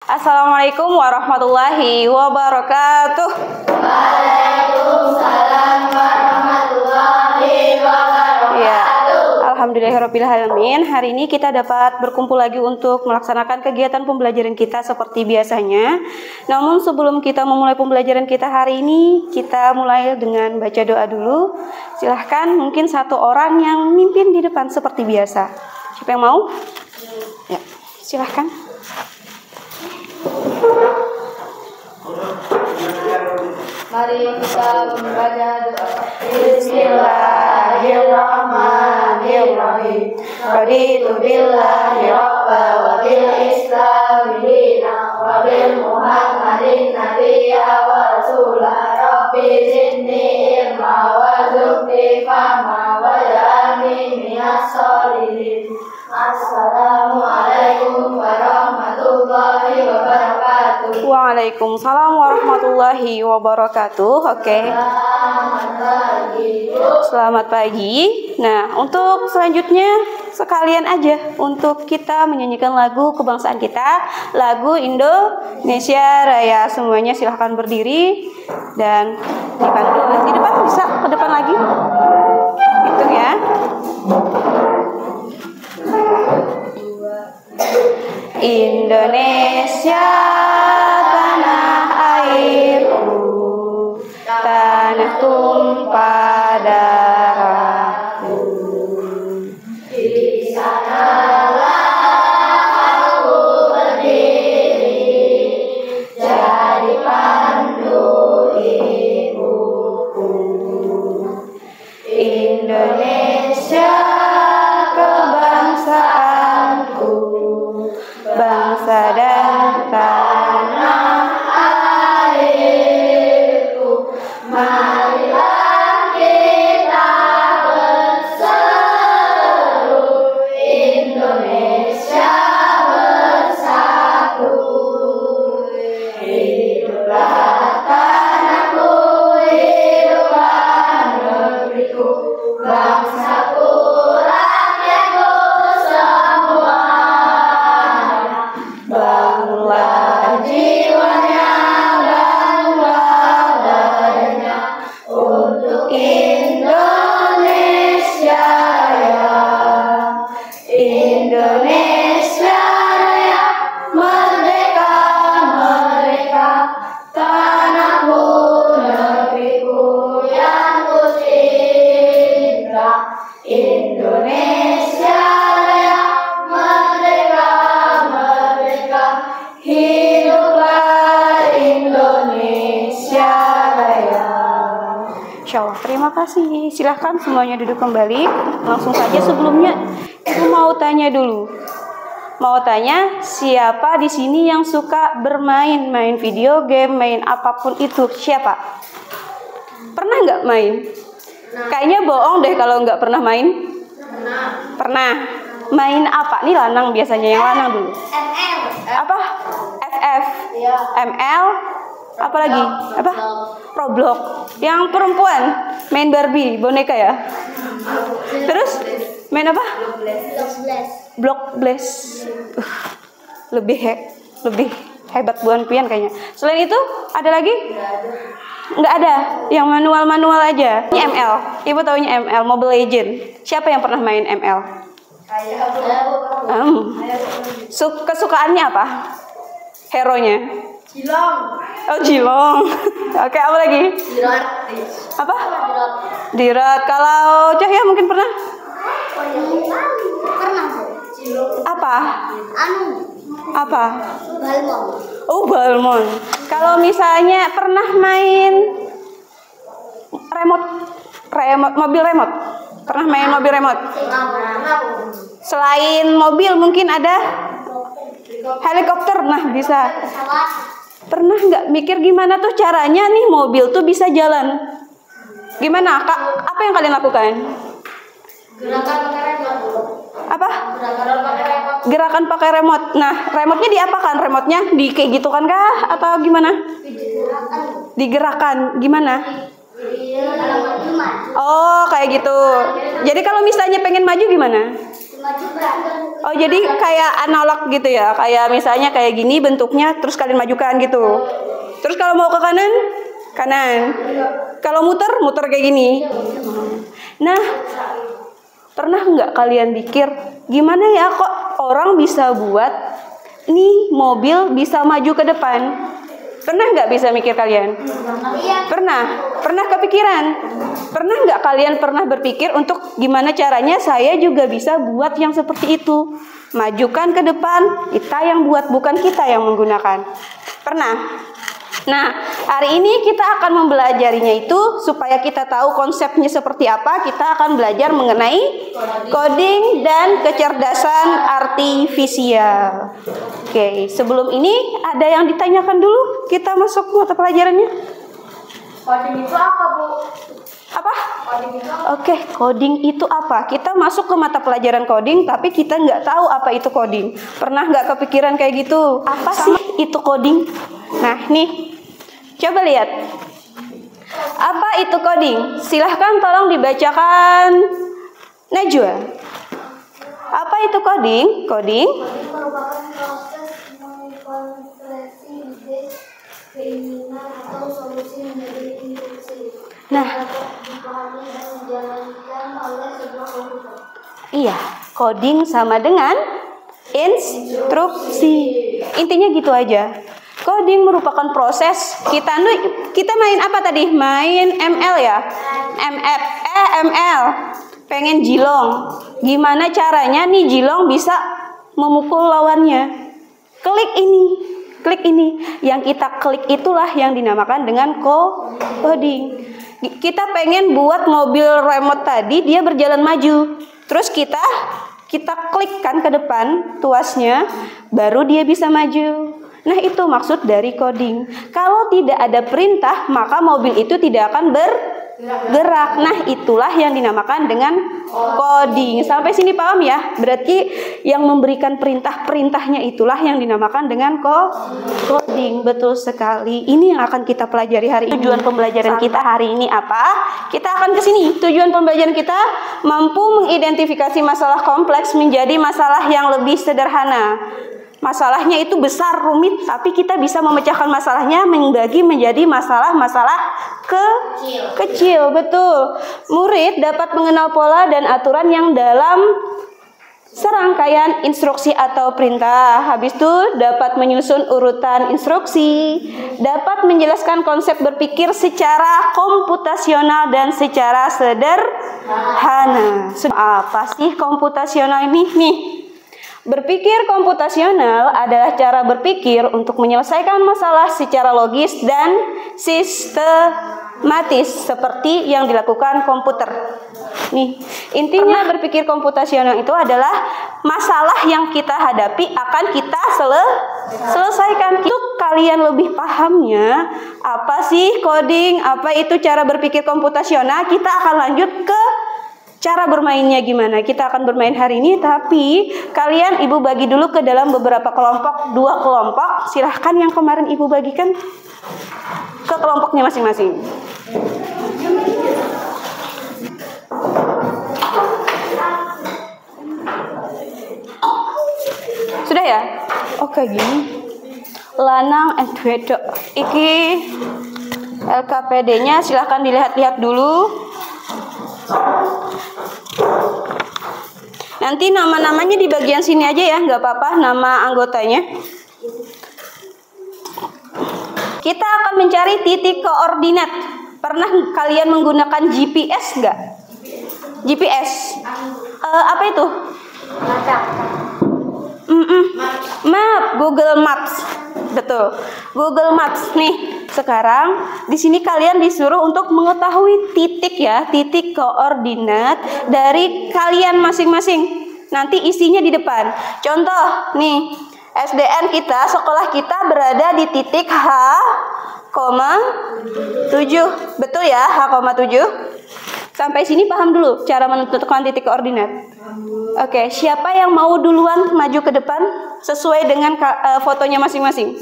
Assalamualaikum warahmatullahi wabarakatuh. Waalaikumsalam warahmatullahi wabarakatuh. Ya, alhamdulillahirrabbilalamin. Hari ini kita dapat berkumpul lagi untuk melaksanakan kegiatan pembelajaran kita seperti biasanya. Namun sebelum kita memulai pembelajaran kita hari ini, kita mulai dengan baca doa dulu. Silahkan mungkin satu orang yang mimpin di depan seperti biasa. Siapa yang mau? Ya, silahkan. Mari kita membaca doa. Bismillahirrahmanirrahim. Raditu billahi rabba wa bil islami dina wa bil muhammadin nabiyya wa rasulah. Rabbi zidni ilma warzuqni fahma waj'alni minas sholihin. Assalamualaikum warahmatullahi wabarakatuh. Waalaikumsalam warahmatullahi wabarakatuh. Oke. Selamat pagi. Nah, untuk selanjutnya sekalian aja untuk kita menyanyikan lagu kebangsaan kita, lagu Indonesia Raya. Semuanya silahkan berdiri dan dipandu di depan, bisa ke depan lagi. Hitung ya. Indonesia tanah airku, tanah tumpah darahku. Di sanalah aku berdiri, jadi pandu ibuku. Indonesia kebangsaanku, bangsa dan tanah airku, marilah kita berseru, Indonesia bersatu. Hiduplah tanahku, hiduplah negeriku, bangsaku, rakyatku semuanya. Bangunlah jiwanya, bangunlah badannya untuk Indonesia Raya. Indonesia Raya, merdeka, merdeka, tanahku, negeriku yang ku cinta. Indonesia Raya, merdeka, merdeka, hiduplah Indonesia Raya. Insyaallah. Terima kasih. Silahkan semuanya duduk kembali. Langsung saja sebelumnya Ibu mau tanya dulu. Mau tanya siapa di sini yang suka bermain, main video game, main apapun itu? Siapa? Pernah nggak main? Kayaknya bohong deh kalau nggak pernah main. Pernah. Main apa? Nih lanang biasanya, yang lanang dulu. ML. Apa? FF. Iya. ML. Apa lagi? Apa? Roblox. Yang perempuan main Barbie, boneka ya. Terus main apa? Block Blast. Lebih hebat Buan Pian kayaknya. Selain itu ada lagi? Nggak ada. Yang manual aja. Ini ML. Ibu taunya ML, Mobile Legend. Siapa yang pernah main ML? Kesukaannya apa? Hero-nya? Cilong. Oh, Jilong. Oke, apa lagi? Apa? Dirat. Kalau Cahya mungkin pernah? Pernah. Apa? Apa? Balmong. Oh, Balmon. Kalau misalnya pernah main mobil remote? Pernah main mobil remote? Selain mobil mungkin ada helikopter. Nah, bisa. Pernah nggak mikir gimana tuh caranya nih mobil tuh bisa jalan? Gimana, Kak? Apa yang kalian lakukan? Gerakan pakai remote. Apa? Gerakan pakai remote. Gerakan pakai remote. Nah, remote-nya diapakan? Remote-nya di kayak gitu kan kah? Atau gimana? Digerakkan. Gimana? Oh, kayak gitu. Jadi kalau misalnya pengen maju gimana? Maju berat. Oh, jadi kayak analog gitu ya. Kayak misalnya kayak gini bentuknya, terus kalian majukan gitu. Terus kalau mau ke kanan, kanan. Kalau muter, muter kayak gini. Nah, pernah nggak kalian pikir gimana ya kok orang bisa buat nih mobil bisa maju ke depan? Pernah nggak bisa mikir kalian? Pernah kepikiran? Pernah nggak kalian pernah berpikir untuk gimana caranya saya juga bisa buat yang seperti itu? Majukan ke depan, kita yang buat, bukan kita yang menggunakan. Pernah? Nah, hari ini kita akan mempelajarinya itu supaya kita tahu konsepnya seperti apa. Kita akan belajar mengenai coding dan kecerdasan artifisial. Oke, sebelum ini ada yang ditanyakan dulu. Kita masuk mata pelajarannya. Coding itu apa, Bu? Apa? Coding itu apa? Oke, coding itu apa? Kita masuk ke mata pelajaran coding, tapi kita nggak tahu apa itu coding. Pernah nggak kepikiran kayak gitu? Apa sih itu coding? Nah, nih, coba lihat. Apa itu coding? Silahkan tolong dibacakan Najwa. Apa itu coding? Coding Merupakan proses mengkonversi ide, keinginan atau solusi menjadi instruksi. Nah, Dapat dipahami dan dijalankan oleh sebuah komputer. iya, coding sama dengan instruksi. Intinya gitu aja. Coding merupakan proses kita main apa tadi? Main ML ya? ML. Pengen jilong. Gimana caranya nih jilong bisa memukul lawannya? Klik ini. Yang kita klik itulah yang dinamakan dengan coding. Kita pengen buat mobil remote tadi dia berjalan maju. Terus kita klikkan ke depan tuasnya, baru dia bisa maju. Nah, itu maksud dari coding. Kalau tidak ada perintah, maka mobil itu tidak akan bergerak. Nah, itulah yang dinamakan dengan coding. Sampai sini paham ya? Berarti yang memberikan perintahnya itulah yang dinamakan dengan coding. Betul sekali. Ini yang akan kita pelajari hari ini. Tujuan pembelajaran kita hari ini apa? Kita akan ke sini. Tujuan pembelajaran kita mampu mengidentifikasi masalah kompleks menjadi masalah yang lebih sederhana. Masalahnya itu besar, rumit, tapi kita bisa memecahkan masalahnya membagi menjadi masalah-masalah kecil. Betul. Murid dapat mengenal pola dan aturan yang dalam serangkaian instruksi atau perintah. Habis itu dapat menyusun urutan instruksi, dapat menjelaskan konsep berpikir secara komputasional dan secara sederhana. Apa sih komputasional ini? Nih. Berpikir komputasional adalah cara berpikir untuk menyelesaikan masalah secara logis dan sistematis seperti yang dilakukan komputer. Nih, intinya berpikir komputasional itu adalah masalah yang kita hadapi akan kita selesaikan. Untuk kalian lebih pahamnya, apa sih coding, apa itu cara berpikir komputasional, kita akan lanjut ke cara bermainnya gimana. Kita akan bermain hari ini, tapi kalian ibu bagi dulu ke dalam beberapa kelompok, 2 kelompok. Silahkan yang kemarin ibu bagikan ke kelompoknya masing-masing. Sudah ya? Oke, gini. Lanang and wedok. Iki LKPD-nya silahkan dilihat-lihat dulu. Nanti nama-namanya di bagian sini aja ya, nggak apa-apa nama anggotanya. Kita akan mencari titik koordinat. Pernah kalian menggunakan GPS nggak? GPS. Apa itu? Map, Google Maps. Betul. Google Maps nih. Sekarang di sini kalian disuruh untuk mengetahui titik ya, titik koordinat dari kalian masing-masing. Nanti isinya di depan. Contoh nih, SDN kita, sekolah kita berada di titik H,7. Betul ya, H,7. Sampai sini paham dulu cara menentukan titik koordinat. Oke, siapa yang mau duluan maju ke depan sesuai dengan fotonya masing-masing?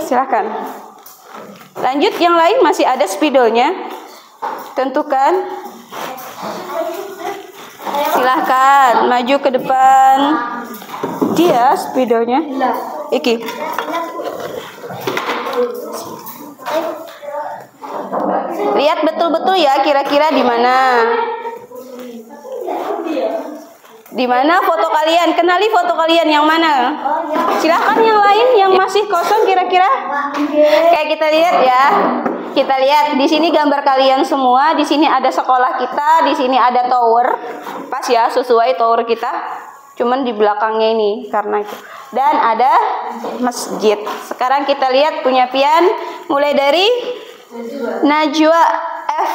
Silakan. Lanjut, yang lain masih ada spidolnya. Tentukan. Silahkan maju ke depan. Dia speedonya. Iki. Lihat betul-betul ya kira-kira di mana. Di mana foto kalian? Kenali foto kalian yang mana? Silahkan yang lain yang masih kosong kira-kira. Kayak kita lihat ya. Kita lihat di sini gambar kalian semua. Di sini ada sekolah kita. Di sini ada tower. Pas ya, sesuai tower kita. Cuman di belakangnya ini karena itu. Dan ada masjid. Sekarang kita lihat punya Pian. Mulai dari Najwa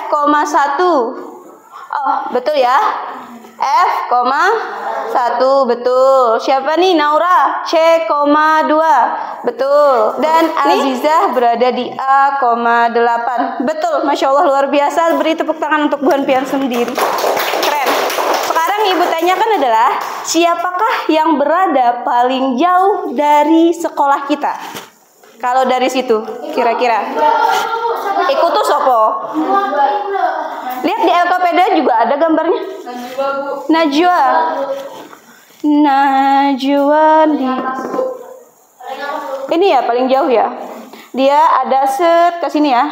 F,1. Oh, betul ya. F,1 betul. Siapa nih? Naura C,2 betul. Dan Azizah berada di A,8 betul. Masya Allah luar biasa. Beri tepuk tangan untuk Buan Pian sendiri. Keren. Sekarang ibu tanyakan adalah siapakah yang berada paling jauh dari sekolah kita? Kalau dari situ kira-kira ikut tuh sopo. Lihat di LKPD juga ada gambarnya. Najwa. Najwa di. Ini ya paling jauh ya. Dia ada set ke sini ya.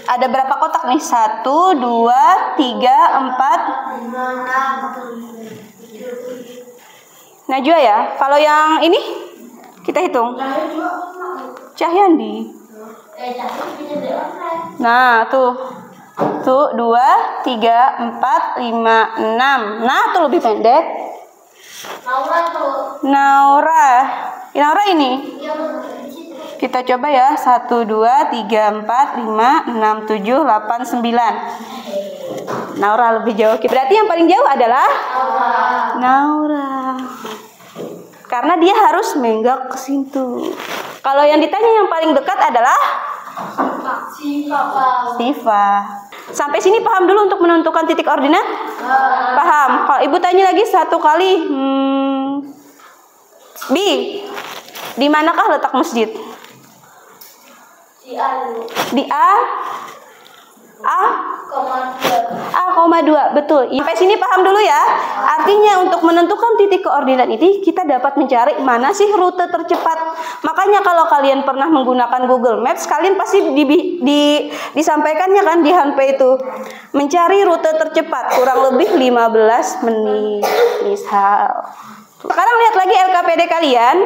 Ada berapa kotak nih? 1, 2, 3, 4. Najwa ya. Kalau yang ini kita hitung. Cahyandi. Nah, tuh. Tuh 2, 3, 4, 5, 6. Nah, tuh lebih pendek. Naura. Naura ini. Kita coba ya. 1, 2, 3, 4, 5, 6, 7, 8, 9. Naura lebih jauh. Berarti yang paling jauh adalah Naura. Karena dia harus menggak ke situ. Kalau yang ditanya yang paling dekat adalah Siva. Sampai sini paham dulu untuk menentukan titik ordinat? Paham. Kalau ibu tanya lagi satu kali, B, di manakah letak masjid? Di A,2 betul. Sampai sini paham dulu ya. Artinya untuk menentukan titik koordinat ini kita dapat mencari mana sih rute tercepat. Makanya kalau kalian pernah menggunakan Google Maps, kalian pasti disampaikannya kan di handphone itu mencari rute tercepat kurang lebih 15 menit misal. Sekarang lihat lagi LKPD kalian.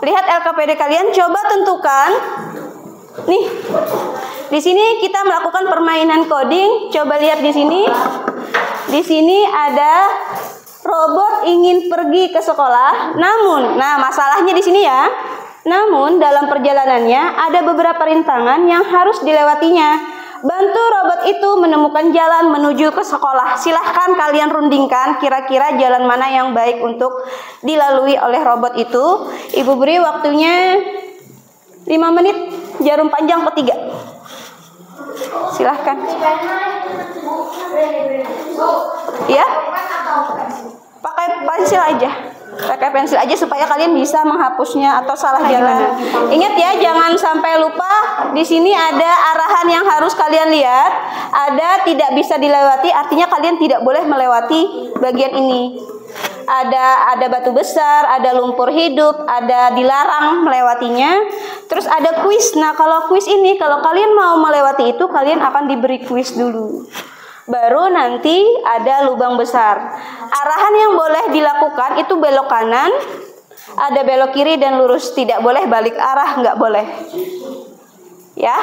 Lihat LKPD kalian, coba tentukan. Nih, di sini kita melakukan permainan coding. Coba lihat di sini. Di sini ada robot ingin pergi ke sekolah. Namun, nah masalahnya di sini ya. Namun dalam perjalanannya ada beberapa rintangan yang harus dilewatinya. Bantu robot itu menemukan jalan menuju ke sekolah. Silahkan kalian rundingkan kira-kira jalan mana yang baik untuk dilalui oleh robot itu. Ibu beri waktunya 5 menit. Jarum panjang ketiga. Silahkan. Ya? Pakai pensil aja. Pakai pensil aja supaya kalian bisa menghapusnya atau salah jalan. Ingat ya, jangan sampai lupa. Di sini ada arahan yang harus kalian lihat. Ada tidak bisa dilewati, artinya kalian tidak boleh melewati bagian ini. Ada batu besar, ada lumpur hidup, ada dilarang melewatinya. Terus ada kuis. Nah, kalau kuis ini, kalau kalian mau melewati itu, kalian akan diberi kuis dulu. Baru nanti ada lubang besar. Arahan yang boleh dilakukan itu belok kanan, ada belok kiri dan lurus. Tidak boleh balik arah, nggak boleh. Ya.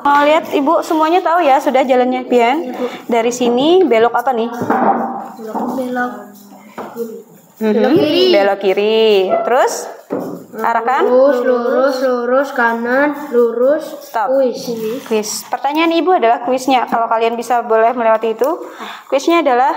Mau lihat ibu semuanya tahu ya sudah jalannya Pian. Dari sini belok apa nih? Belok kiri. Terus arahkan. Lurus, kanan, lurus. Stop. Kuis. Kuis. Pertanyaan ibu adalah kuisnya. Kalau kalian bisa boleh melewati itu, kuisnya adalah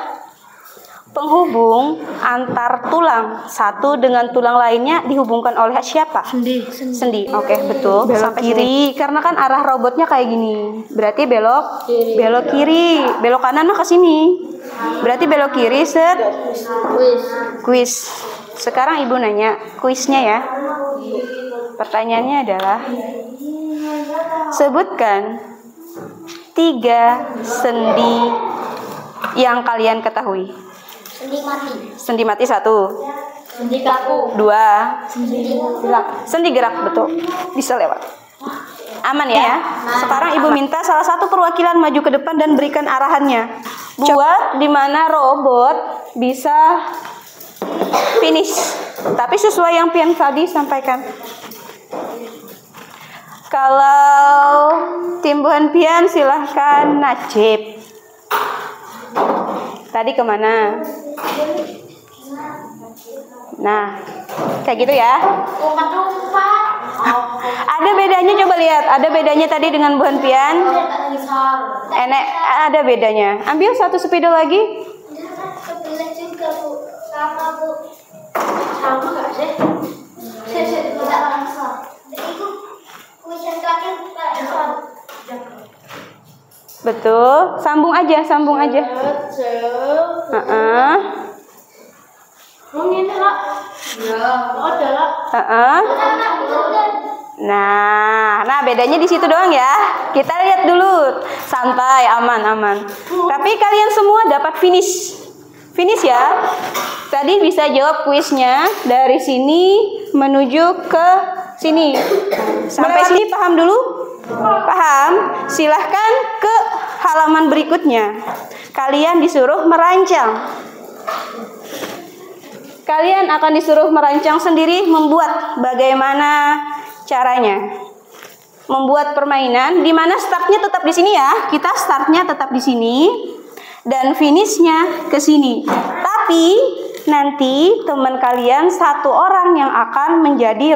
penghubung antar tulang satu dengan tulang lainnya dihubungkan oleh siapa? Sendi. Oke, betul. Belok sampai kiri. Karena kan arah robotnya kayak gini. Berarti belok kiri. Belok kanan mah ke sini. Berarti belok kiri set. Kuis. Sekarang ibu nanya kuisnya ya. Pertanyaannya adalah sebutkan 3 sendi yang kalian ketahui? Sendi mati. Sendi mati 1, Sendi kaku. 2, Sendi gerak. sendi gerak, betul. Bisa lewat. Aman ya? Sekarang Ibu minta salah satu perwakilan maju ke depan dan berikan arahannya. Buat di mana robot bisa finish. Tapi sesuai yang Pian tadi sampaikan. Kalau tim Buhan Pian silahkan Najib. Tadi kemana? Nah, kayak gitu ya. Ada bedanya, coba lihat. Ada bedanya tadi dengan Buhan Pian. Enek, ada bedanya. Ambil satu spidol lagi. Kebelet juga Bu. Sama Bu. Sama nggak sih? Tidak langsung. Itu kuisen kaki bukan langsung. Betul. Sambung aja, sambung aja. Ini lah. Ya, ada lah. Nah, bedanya di situ doang ya. Kita lihat dulu, santai, aman. Tapi kalian semua dapat finish ya. Tadi bisa jawab kuisnya dari sini menuju ke sini. Sampai sini paham dulu? Paham? Silahkan ke halaman berikutnya. Kalian disuruh merancang. Kalian akan disuruh merancang sendiri, membuat bagaimana caranya. Membuat permainan di mana startnya tetap di sini ya. Kita startnya tetap di sini dan finishnya ke sini. Tapi nanti teman kalian 1 orang yang akan menjadi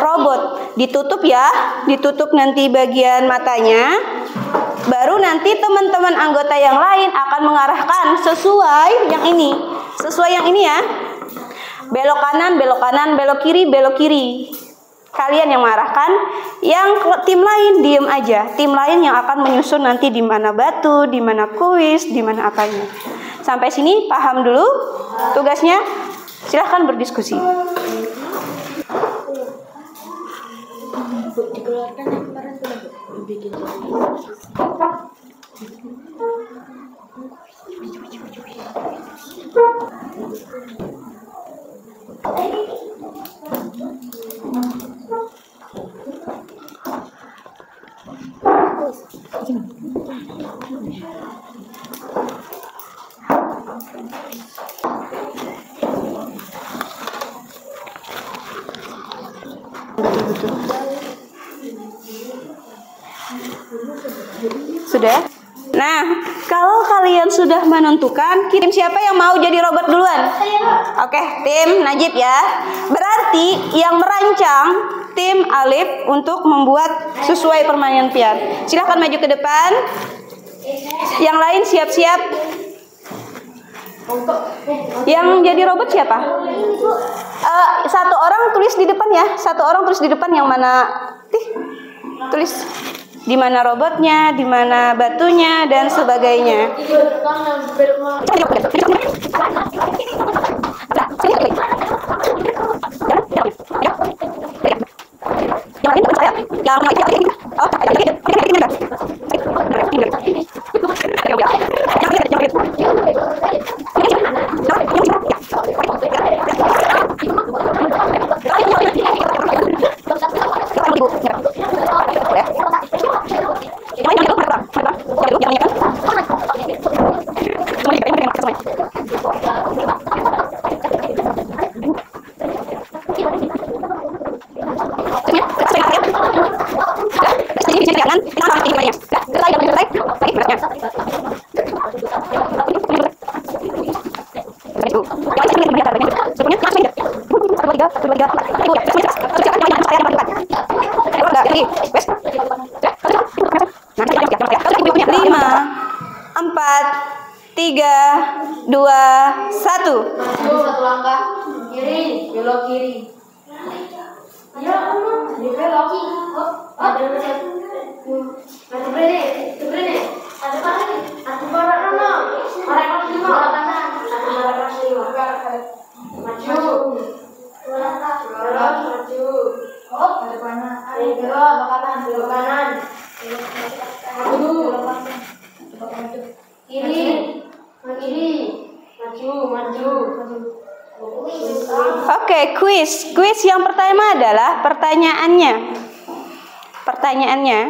robot. Ditutup ya, ditutup nanti bagian matanya. Baru nanti teman-teman anggota yang lain akan mengarahkan sesuai yang ini. Sesuai yang ini ya. Belok kanan, belok kiri. Kalian yang mengarahkan, yang tim lain diem aja. Tim lain yang akan menyusun nanti di mana batu, di mana kuis, di mana apanya. Sampai sini paham dulu tugasnya? Silahkan berdiskusi. Dikeluarkan yang kemarin sudah bikin. Sudah? Nah, kalau kalian sudah menentukan, kirim siapa yang mau jadi robot duluan? Oke, tim Najib ya. Berarti yang merancang tim Alif untuk membuat sesuai permainan Pian. Silahkan maju ke depan. Yang lain siap-siap. Yang jadi robot siapa? 1 orang tulis di depan ya. 1 orang tulis di depan yang mana? Tulis di mana robotnya, di mana batunya dan sebagainya. Lima, 4, 3, 2, 1. Satu langkah kiri, belok kiri. Ya, di belok. Ada satu. Ada berani. Ada apa? Ada barang mana? Barang lima. Barang kanan. Ada barang lima. Maju. Belok, maju. Oh, ada mana? Ada belok kanan, belok kanan. Maju. Oke, kuis. Kuis yang pertama adalah pertanyaannya,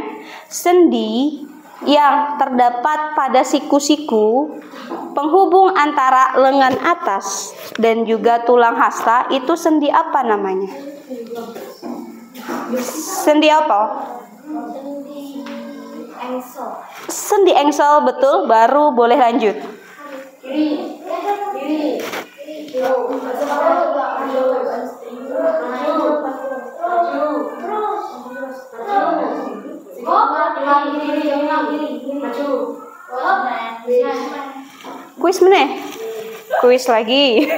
sendi yang terdapat pada siku-siku penghubung antara lengan atas dan juga tulang hasta itu sendi apa namanya? Sendi apa? Engsel. Sendi engsel, betul. Baru boleh lanjut. Kiri. Kuis meneh. Kuis lagi.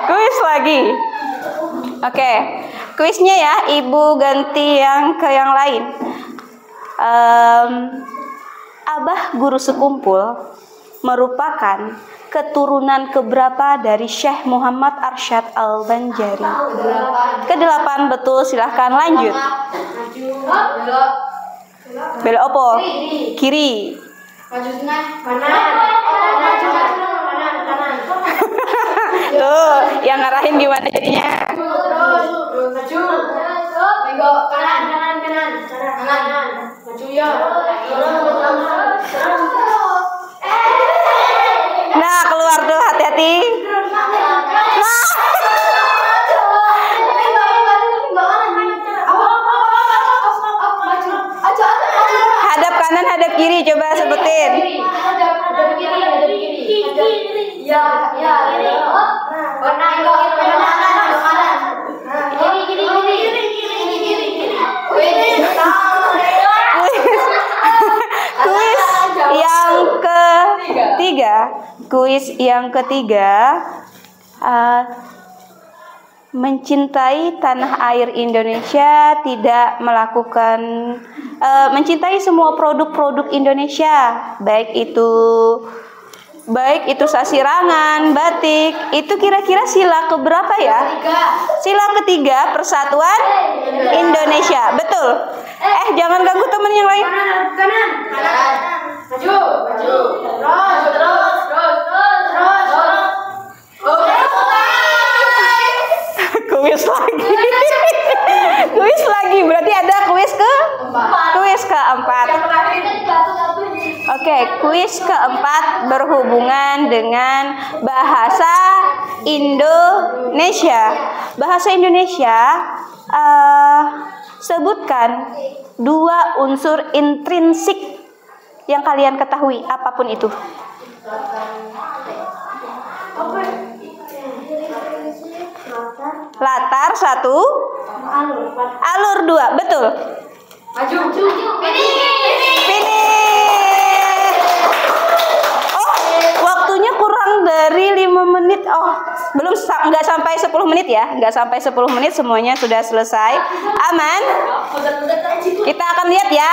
Kuis lagi. Oke. Kuisnya ya, Ibu ganti yang ke yang lain. Abah Guru Sekumpul merupakan keturunan keberapa dari Syekh Muhammad Arsyad Al-Banjari? Ke-8, betul. Silahkan lanjut. Belok opo? Kiri. Tuh, yang ngarahin gimana jadinya? Nah, keluar tuh, hati-hati. Hadap kanan, hadap kiri, coba sebutin. Kuis yang ketiga, mencintai tanah air Indonesia, tidak melakukan mencintai semua produk-produk Indonesia, baik itu sasirangan, batik. Itu kira-kira sila keberapa ya? Sila ketiga, Persatuan Indonesia. Betul. Jangan ganggu teman yang lain. Kanan. Maju. Terus. Kuis lagi. Kuis lagi. Berarti ada kuis keempat. Oke, kuis keempat berhubungan dengan bahasa Indonesia. Bahasa Indonesia, sebutkan 2 unsur intrinsik yang kalian ketahui, apapun itu. Latar 1, alur 2, betul. Maju. Finish. Oh, waktunya kurang dari 5 menit. Oh, nggak sampai 10 menit ya. Nggak sampai 10 menit semuanya sudah selesai. Aman? Kita akan lihat ya.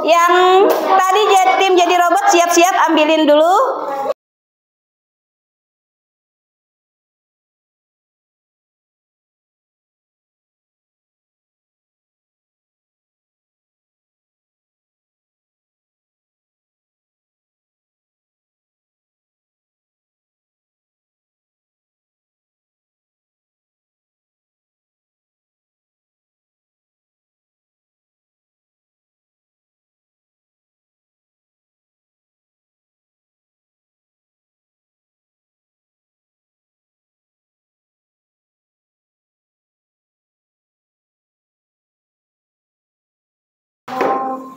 Yang tadi tim jadi robot siap-siap ambilin dulu.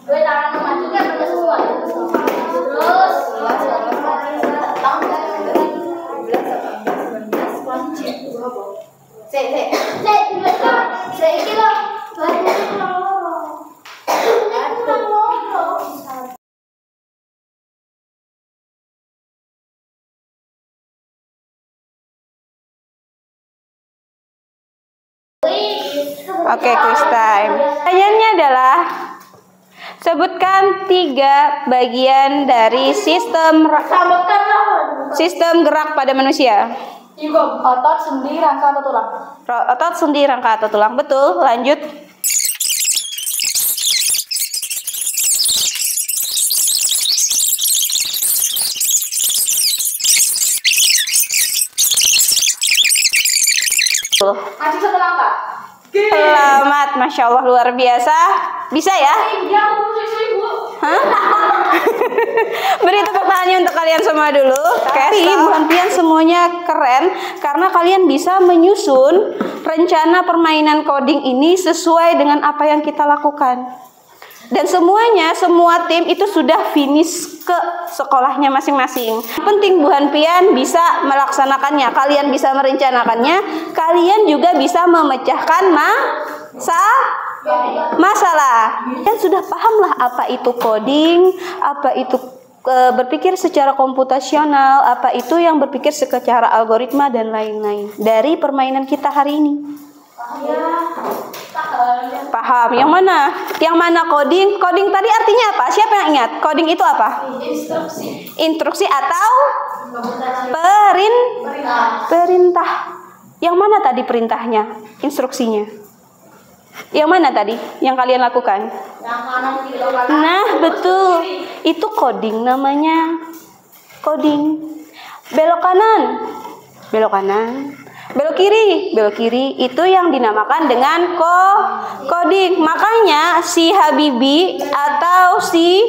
Dua tangan memajukan pada sesuatu. Terus. Oke, quiz time. Pertanyaannya adalah sebutkan 3 bagian dari sistem gerak pada manusia. Otot, sendi, rangka atau tulang. Otot, sendi, rangka atau tulang. Betul. Lanjut. Masih satu langkah. Selamat, Masya Allah, luar biasa. Bisa ya? Hah? Beri tepuk tangannya untuk kalian semua dulu. Oke, kalian semuanya keren karena kalian bisa menyusun rencana permainan coding ini sesuai dengan apa yang kita lakukan. Dan semuanya, semua tim itu sudah finish ke sekolahnya masing-masing. Penting Bu Hanpian bisa melaksanakannya, kalian bisa merencanakannya, kalian juga bisa memecahkan masalah. Dan sudah pahamlah apa itu coding, apa itu berpikir secara komputasional, apa itu yang berpikir secara algoritma dan lain-lain dari permainan kita hari ini. Paham? Yang mana? Yang mana coding? Coding tadi artinya apa? Siapa yang ingat? Coding itu apa? Instruksi. Instruksi atau perintah. Yang mana tadi perintahnya? Instruksinya? Yang mana tadi? Yang kalian lakukan? Nah, betul. Itu coding namanya. Coding. Belok kanan. Belok kanan. Belok kiri itu yang dinamakan dengan coding. Makanya si Habibi atau si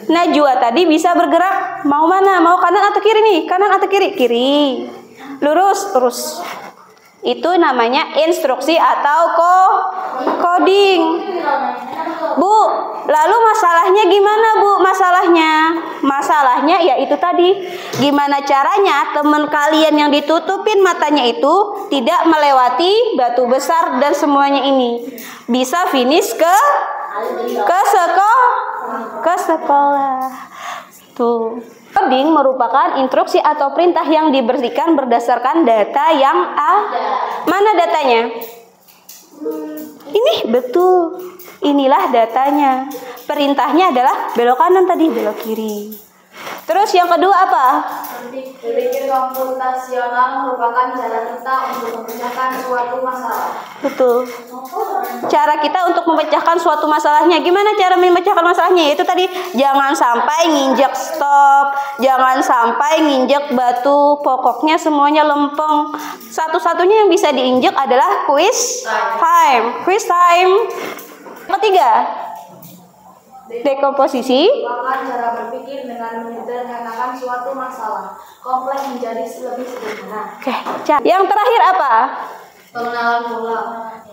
Najwa tadi bisa bergerak mau mana? Mau kanan atau kiri nih? Kanan atau kiri? Kiri. Lurus. Itu namanya instruksi atau coding. Bu, lalu masalahnya gimana Bu? Masalahnya ya itu tadi. Gimana caranya teman kalian yang ditutupin matanya itu tidak melewati batu besar dan semuanya ini. Bisa finish ke sekolah. Tuh. Coding merupakan instruksi atau perintah yang diberikan berdasarkan data yang mana datanya? Ini betul. Inilah datanya. Perintahnya adalah belok kanan tadi, belok kiri. Terus yang kedua apa? Berpikir komputasional merupakan cara kita untuk memecahkan suatu masalah. Betul. Cara kita untuk memecahkan suatu masalahnya. Gimana cara memecahkan masalahnya? Itu tadi, jangan sampai nginjek stop, jangan sampai nginjek batu, pokoknya semuanya lempeng. Satu-satunya yang bisa diinjek adalah quiz time. Ketiga, dekomposisi. Merupakan cara berpikir dengan menyederhanakan suatu masalah kompleks menjadi lebih sederhana. Oke, yang terakhir apa? Pengenalan pola.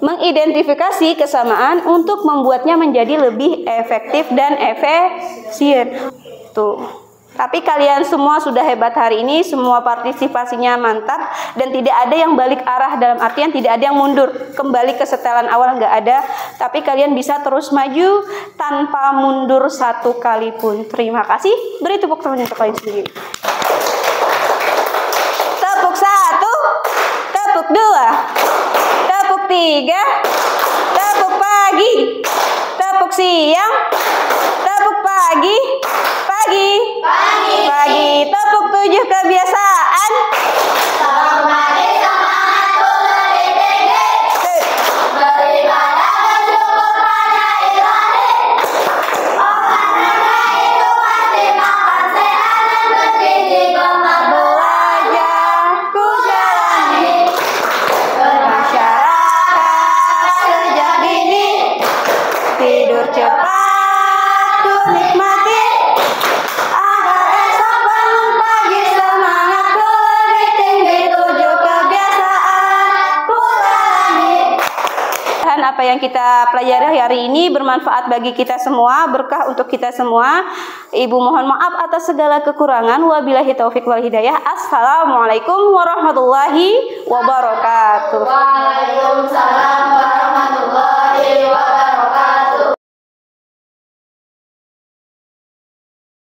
Mengidentifikasi kesamaan untuk membuatnya menjadi lebih efektif dan efisien. Tuh. Tapi kalian semua sudah hebat hari ini, semua partisipasinya mantap dan tidak ada yang balik arah, dalam artian tidak ada yang mundur, kembali ke setelan awal nggak ada. Tapi kalian bisa terus maju tanpa mundur satu kali pun. Terima kasih. Beri tepuk tangan untuk kalian sendiri. Tepuk 1, tepuk 2, tepuk 3, tepuk pagi, tepuk siang, tepuk pagi, tepuk 7 kebiasaan. Tidur cepat, ku nikmati, agar esok bangun pagi semangat, ku lebih tinggi 7 kebiasaan ku alami. Dan apa yang kita pelajari hari ini bermanfaat bagi kita semua, berkah untuk kita semua. Ibu mohon maaf atas segala kekurangan. Wabillahi taufik wal hidayah. Assalamualaikum warahmatullahi wabarakatuh. Waalaikumsalam.